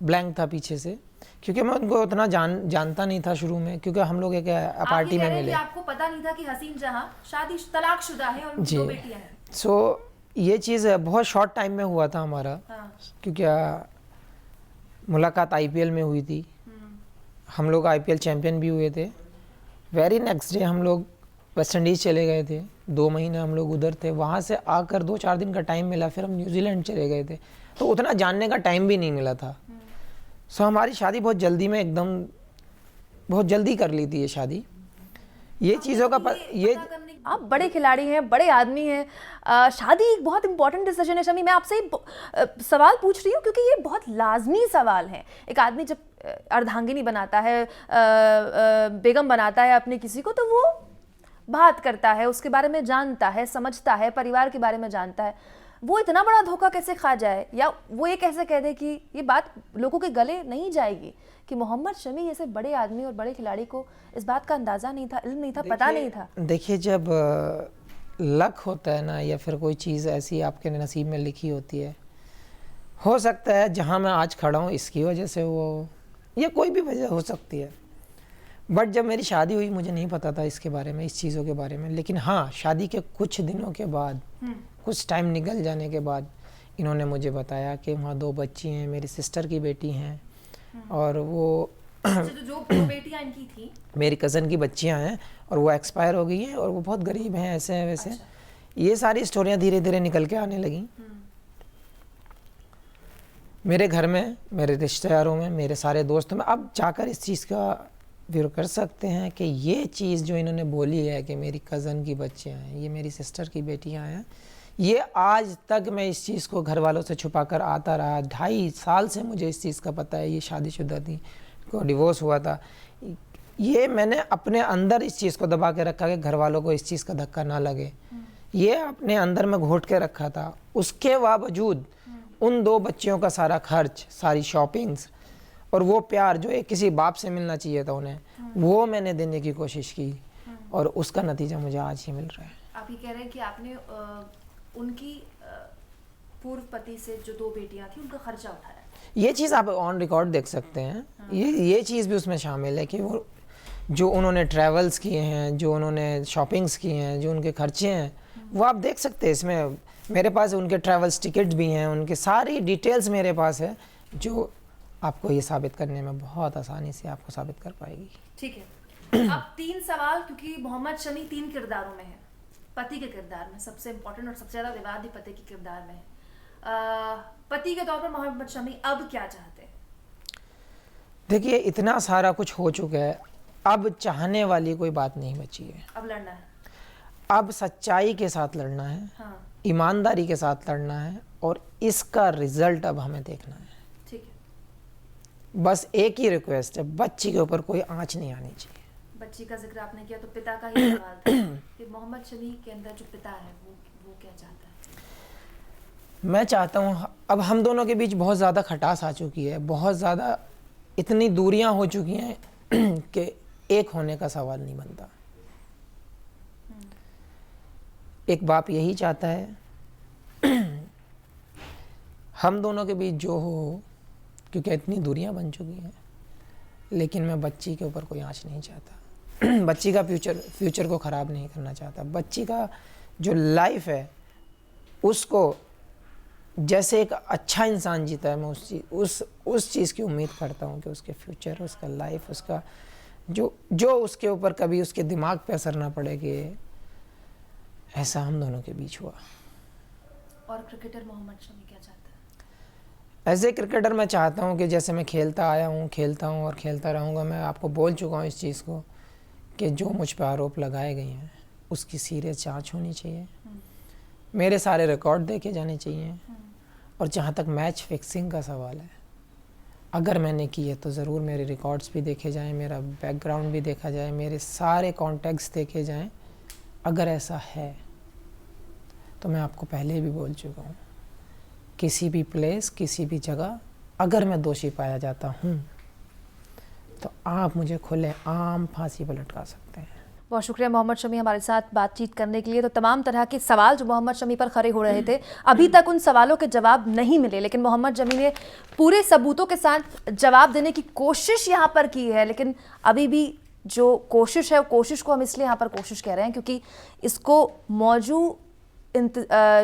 ब्लैंक था पीछे से, क्योंकि मैं उनको उतना जानता नहीं था शुरू में, क्योंकि हम लोग एक पार्टी में मिले। आपको पता नहीं था कि हसीन जहां शादी तलाकशुदा है और उनकी 2 बेटियां हैं? सो ये चीज़ बहुत शॉर्ट टाइम में हुआ था हमारा। क्योंकि मुलाकात आईपीएल में हुई थी, हम लोग आईपीएल चैंपियन भी हुए थे। वेरी नेक्स्ट डे हम लोग वेस्ट इंडीज़ चले गए थे, 2 महीने हम लोग उधर थे, वहाँ से आकर 2-4 दिन का टाइम मिला, फिर हम न्यूजीलैंड चले गए थे, तो उतना जानने का टाइम भी नहीं मिला था। सो हमारी शादी बहुत जल्दी में एकदम बहुत जल्दी कर ली थी ये शादी। ये चीज़ों का ये आप बड़े खिलाड़ी हैं, बड़े आदमी हैं, शादी एक बहुत इंपॉर्टेंट डिसीजन है। शमी, मैं आपसे सवाल पूछ रही हूँ क्योंकि ये बहुत लाजमी सवाल है। एक आदमी जब अर्धांगिनी बनाता है, बेगम बनाता है अपने किसी को, तो वो बात करता है, उसके बारे में जानता है, समझता है, परिवार के बारे में जानता है। वो इतना बड़ा धोखा कैसे खा जाए, या वो ये कैसे कह दे कि ये बात लोगों के गले नहीं जाएगी कि मोहम्मद शमी जैसे बड़े आदमी और बड़े खिलाड़ी को इस बात का अंदाज़ा नहीं था, इल्म नहीं था, पता नहीं था। देखिए, जब लक होता है ना, या फिर कोई चीज़ ऐसी आपके नसीब में लिखी होती है, हो सकता है जहाँ मैं आज खड़ा हूँ इसकी वजह से वो, या कोई भी वजह हो सकती है। बट जब मेरी शादी हुई मुझे नहीं पता था इसके बारे में, इस चीज़ों के बारे में। लेकिन हाँ, शादी के कुछ दिनों के बाद, कुछ टाइम निकल जाने के बाद इन्होंने मुझे बताया कि वहाँ 2 बच्ची हैं, मेरी सिस्टर की बेटी हैं, और वो जो बेटियां इनकी थी मेरी कज़न की बच्चियां हैं, और वो एक्सपायर हो गई हैं, और वो बहुत गरीब हैं, ऐसे हैं वैसे। अच्छा। ये सारी स्टोरियां धीरे धीरे निकल के आने लगी मेरे घर में, मेरे रिश्तेदारों में, मेरे सारे दोस्तों में। अब जाकर इस चीज़ का विरोध कर सकते हैं कि ये चीज़ जो इन्होंने बोली है कि मेरी कज़न की बच्चियां हैं, ये मेरी सिस्टर की बेटियां हैं, ये आज तक मैं इस चीज़ को घर वालों से छुपा कर आता रहा। 2.5 साल से मुझे इस चीज़ का पता है। ये शादीशुदा थी, को डिवोर्स हुआ था। ये मैंने अपने अंदर इस चीज़ को दबा के रखा कि घर वालों को इस चीज़ का धक्का ना लगे। ये अपने अंदर में घोट के रखा था। उसके बावजूद उन 2 बच्चियों का सारा खर्च, सारी शॉपिंग्स, और वो प्यार जो एक किसी बाप से मिलना चाहिए था उन्हें, वो मैंने देने की कोशिश की, और उसका नतीजा मुझे आज ही मिल रहा है। आप ये कह रहे हैं कि आपने उनकी पूर्व पति से जो 2 बेटियां थी उनका खर्चा उठाया। ये चीज़ आप ऑन रिकॉर्ड देख सकते हैं। ये चीज़ भी उसमें शामिल है कि वो जो उन्होंने ट्रैवल्स किए हैं, जो उन्होंने शॉपिंग्स किए हैं, जो उनके खर्चे हैं, वो आप देख सकते हैं। इसमें मेरे पास उनके ट्रैवल्स टिकट भी हैं, उनके सारी डिटेल्स मेरे पास है, जो आपको ये साबित करने में बहुत आसानी से आपको साबित कर पाएगी। ठीक है। अब 3 सवाल, क्योंकि मोहम्मद शमी 3 किरदारों में है। पति के किरदार में सबसे इम्पोर्टेंट और सबसे ज़्यादा विवाद भी पति के किरदार में है। पति के तौर पर मोहम्मद शमी अब क्या चाहते हैं? देखिए, इतना सारा कुछ हो चुका है, अब चाहने वाली कोई बात नहीं बची है। अब लड़ना है, अब सच्चाई के साथ लड़ना है, हाँ, ईमानदारी के साथ लड़ना है, और इसका रिजल्ट अब हमें देखना है। ठीक है। बस एक ही रिक्वेस्ट है, बच्ची के ऊपर कोई आंच नहीं आनी चाहिए। बच्ची का जिक्र आपने किया तो पिता का ही सवाल था कि मोहम्मद शमी के अंदर जो पिता है वो क्या चाहता है? मैं चाहता हूँ, अब हम दोनों के बीच बहुत ज़्यादा खटास आ चुकी है, बहुत ज़्यादा इतनी दूरियां हो चुकी हैं कि एक होने का सवाल नहीं बनता। एक बाप यही चाहता है हम दोनों के बीच जो हो, क्योंकि इतनी दूरियां बन चुकी हैं। लेकिन मैं बच्ची के ऊपर कोई आँच नहीं चाहता। बच्ची का फ्यूचर को ख़राब नहीं करना चाहता। बच्ची का जो लाइफ है उसको जैसे एक अच्छा इंसान जीता है, मैं उस चीज़ की उम्मीद करता हूँ कि उसके फ्यूचर, उसका लाइफ, उसका जो उसके ऊपर कभी उसके दिमाग पे असर ना पड़े कि ऐसा हम दोनों के बीच हुआ। और क्रिकेटर मोहम्मद शमी क्या चाहता है? एज ए क्रिकेटर मैं चाहता हूँ कि जैसे मैं खेलता आया हूँ, खेलता हूँ और खेलता रहूँगा। मैं आपको बोल चुका हूँ इस चीज़ को कि जो मुझ पर आरोप लगाए गए हैं उसकी सीरियस जांच होनी चाहिए, मेरे सारे रिकॉर्ड देखे जाने चाहिए। और जहाँ तक मैच फिक्सिंग का सवाल है, अगर मैंने की है तो ज़रूर मेरे रिकॉर्ड्स भी देखे जाएं, मेरा बैकग्राउंड भी देखा जाए, मेरे सारे कॉन्टैक्ट्स देखे जाएं। अगर ऐसा है तो मैं आपको पहले भी बोल चुका हूँ, किसी भी प्लेस, किसी भी जगह अगर मैं दोषी पाया जाता हूँ तो आप मुझे खुले आम फांसी पर लटका सकते हैं। बहुत शुक्रिया मोहम्मद शमी हमारे साथ बातचीत करने के लिए। तो तमाम तरह के सवाल जो मोहम्मद शमी पर खड़े हो रहे थे, अभी तक उन सवालों के जवाब नहीं मिले, लेकिन मोहम्मद शमी ने पूरे सबूतों के साथ जवाब देने की कोशिश यहाँ पर की है। लेकिन अभी भी जो कोशिश है, कोशिश को हम इसलिए यहाँ पर कोशिश कह रहे हैं क्योंकि इसको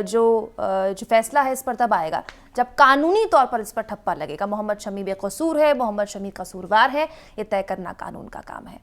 जो फैसला है इस पर तब आएगा जब कानूनी तौर पर इस पर ठप्पा लगेगा। मोहम्मद शमी बेकसूर है, मोहम्मद शमी कसूरवार है, ये तय करना कानून का काम है।